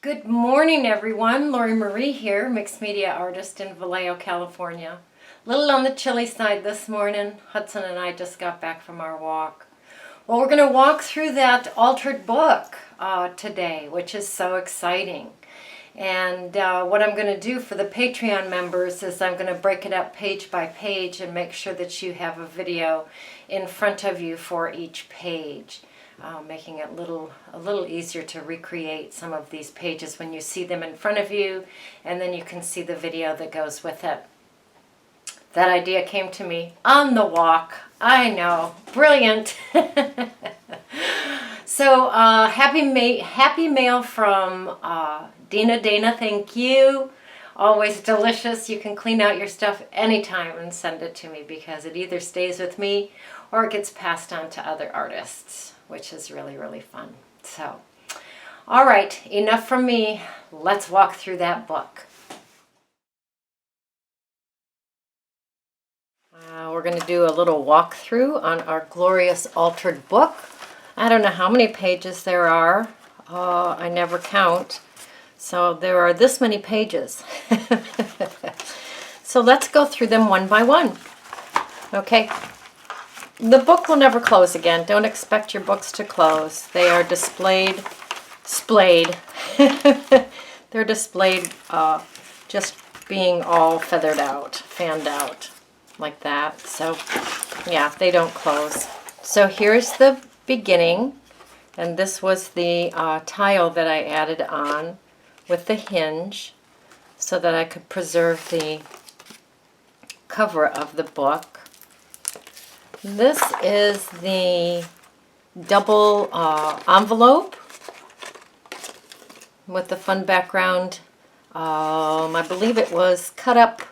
Good morning, everyone. Lori Marie here, mixed media artist in Vallejo, California. A little on the chilly side this morning. Hudson and I just got back from our walk. Well, we're going to walk through that altered book today, which is so exciting. And what I'm going to do for the Patreon members is I'm going to break it up page by page and make sure that you have a video in front of you for each page. Making it a little easier to recreate some of these pages when you see them in front of you, and then you can see the video that goes with it. That idea came to me on the walk. I know, brilliant. So happy mail from Dana, thank you. Always delicious. You can clean out your stuff anytime and send it to me because it either stays with me or it gets passed on to other artists, which is really, really fun. So, all right, enough from me. Let's walk through that book. We're going to do a little walkthrough on our glorious altered book. I don't know how many pages there are. I never count. So there are this many pages. So let's go through them one by one. Okay. The book will never close again. Don't expect your books to close. They are displayed. They're displayed just being all feathered out, fanned out like that. So yeah, they don't close. So here's the beginning. And this was the tile that I added on with the hinge so that I could preserve the cover of the book. This is the double envelope with the fun background. I believe it was cut up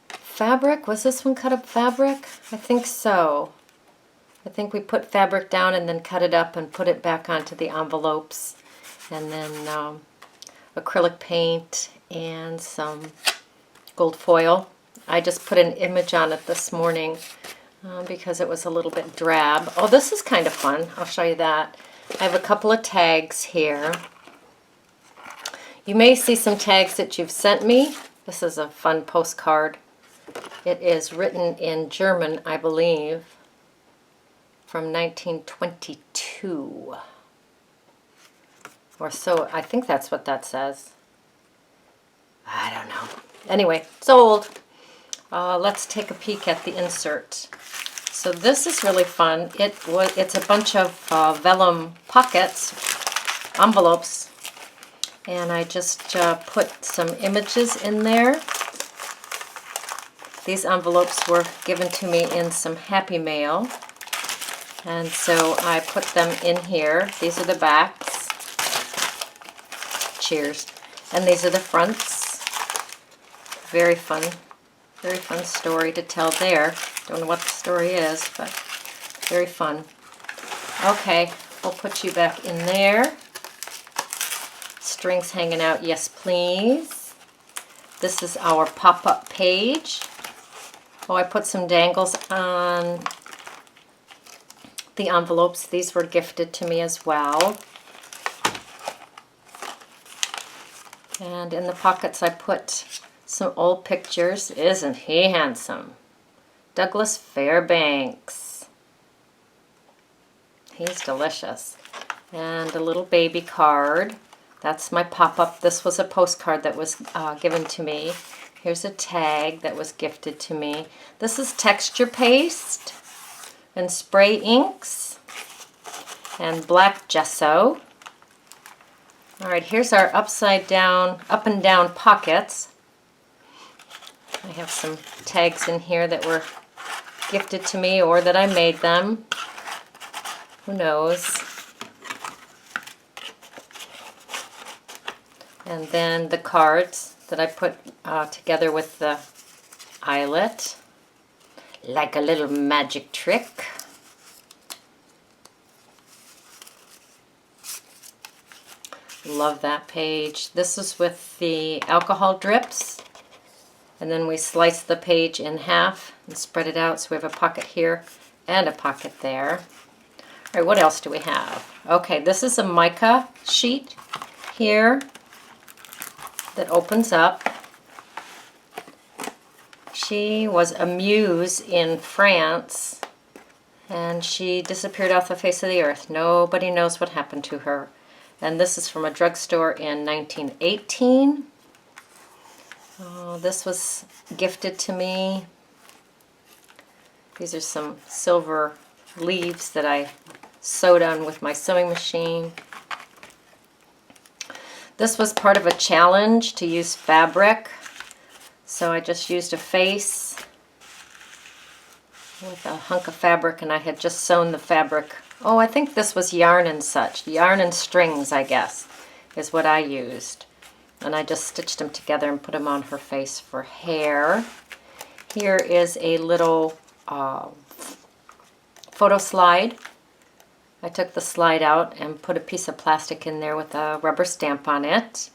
fabric. Was this one cut up fabric? I think so. I think we put fabric down and then cut it up and put it back onto the envelopes. And then acrylic paint and some gold foil. I just put an image on it this morning because it was a little bit drab. Oh, this is kind of fun. I'll show you that. I have a couple of tags here. You may see some tags that you've sent me. This is a fun postcard. It is written in German, I believe, from 1922. Or so, I think that's what that says. I don't know. Anyway, sold. Let's take a peek at the insert. So this is really fun. It's a bunch of vellum pockets, envelopes, and I just put some images in there. These envelopes were given to me in some Happy Mail, and so I put them in here. These are the backs. Cheers. And these are the fronts. Very fun story to tell there. Don't know what the story is, but very fun. Okay, we'll put you back in there. Strings hanging out, yes please. This is our pop-up page. Oh, I put some dangles on the envelopes. These were gifted to me as well. And in the pockets I put some old pictures. Isn't he handsome? Douglas Fairbanks. He's delicious. And a little baby card. That's my pop-up. This was a postcard that was given to me. Here's a tag that was gifted to me. This is texture paste and spray inks and black gesso. All right, here's our upside down, up and down pockets. I have some tags in here that were gifted to me or that I made them. Who knows? And then the cards that I put together with the eyelet, like a little magic trick. Love that page. This is with the alcohol drips. And then we slice the page in half and spread it out so we have a pocket here and a pocket there. All right, what else do we have? Okay, this is a mica sheet. here that opens up. She was a muse in France, and she disappeared off the face of the earth. Nobody knows what happened to her. And this is from a drugstore in 1918. Oh, this was gifted to me. These are some silver leaves that I sewed on with my sewing machine. This was part of a challenge to use fabric. So I just used a face with a hunk of fabric, and I had just sewn the fabric. Oh, I think this was yarn and such. Yarn and strings, I guess, is what I used. And I just stitched them together and put them on her face for hair. Here is a little photo slide. I took the slide out and put a piece of plastic in there with a rubber stamp on it.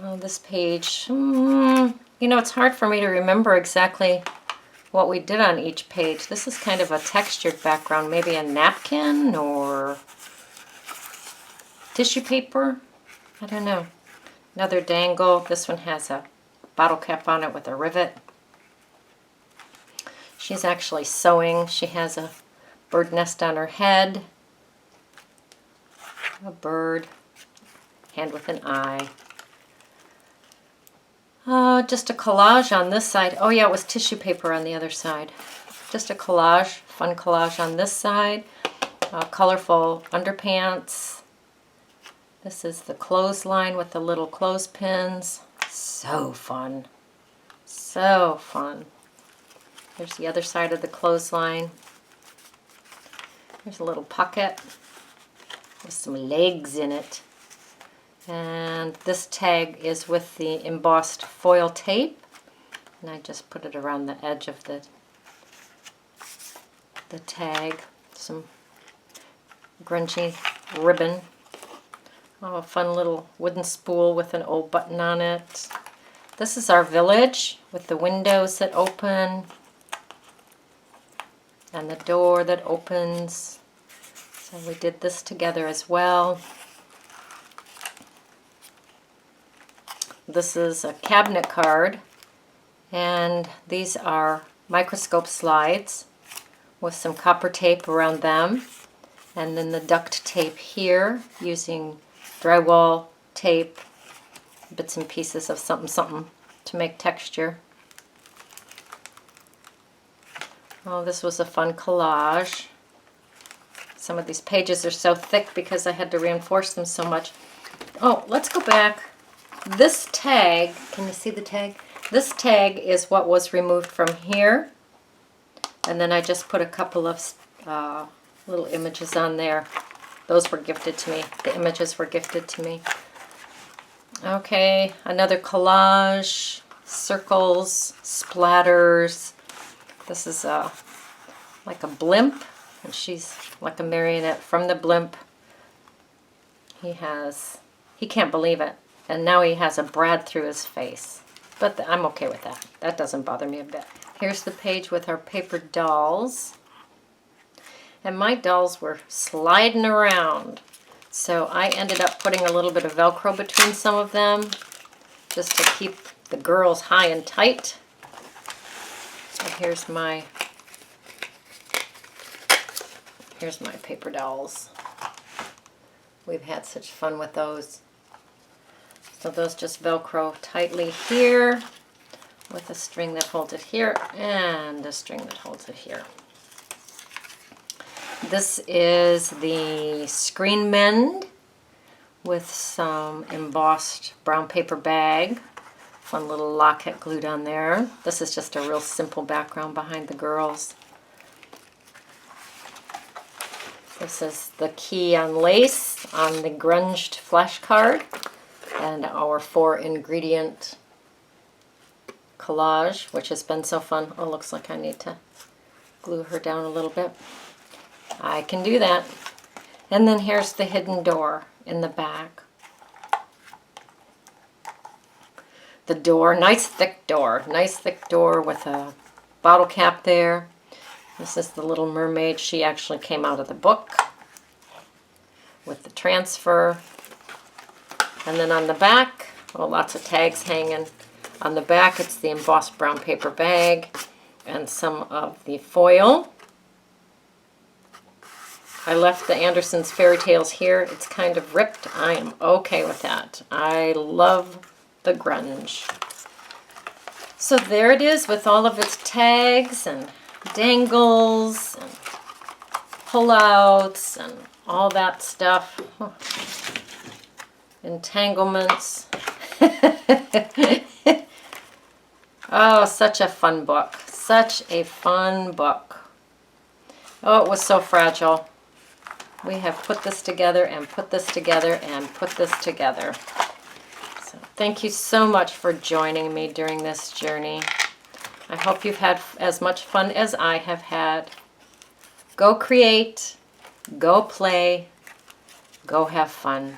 Oh, this page, you know, it's hard for me to remember exactly what we did on each page. This is kind of a textured background, maybe a napkin or tissue paper. I don't know. Another dangle. This one has a bottle cap on it with a rivet. She's actually sewing. She has a bird nest on her head. A bird. Hand with an eye. Just a collage on this side. Oh yeah, it was tissue paper on the other side. Just a collage, fun collage on this side. Colorful underpants. This is the clothesline with the little clothespins. So fun. So fun. There's the other side of the clothesline. There's a little pocket with some legs in it. And this tag is with the embossed foil tape. And I just put it around the edge of the tag. Some grungy ribbon. Oh, a fun little wooden spool with an old button on it. This is our village with the windows that open and the door that opens. So we did this together as well. This is a cabinet card, and these are microscope slides with some copper tape around them, and then the duct tape here using drywall tape, bits and pieces of something to make texture. Oh, this was a fun collage. Some of these pages are so thick because I had to reinforce them so much. Oh, let's go back. This tag, can you see the tag? This tag is what was removed from here. And then I just put a couple of little images on there. Those were gifted to me. The images were gifted to me. Okay, another collage, circles, splatters. This is like a blimp, and she's like a marionette from the blimp. He can't believe it. And now he has a brad through his face. But I'm okay with that. That doesn't bother me a bit. Here's the page with our paper dolls. And my dolls were sliding around. So I ended up putting a little bit of Velcro between some of them, just to keep the girls high and tight. And here's my paper dolls. We've had such fun with those. So those just Velcro tightly here with a string that holds it here and a string that holds it here. This is the screen mend with some embossed brown paper bag. Fun little locket glued on there. This is just a real simple background behind the girls. This is the key on lace on the grunged flash card. And our 4-ingredient collage, which has been so fun. Oh, looks like I need to glue her down a little bit. I can do that. And then here's the hidden door in the back. The door, nice thick door with a bottle cap there. This is the Little Mermaid. She actually came out of the book. transfer. And then on the back, oh, lots of tags hanging. On the back, it's the embossed brown paper bag and some of the foil. I left the Anderson's Fairy Tales here. It's kind of ripped. I am okay with that. I love the grunge. So there it is with all of its tags and dangles and pullouts and all that stuff. Oh. Entanglements. Oh, such a fun book. Such a fun book. Oh, it was so fragile. We have put this together and put this together and put this together. So thank you so much for joining me during this journey. I hope you've had as much fun as I have had. Go create, go play, go have fun.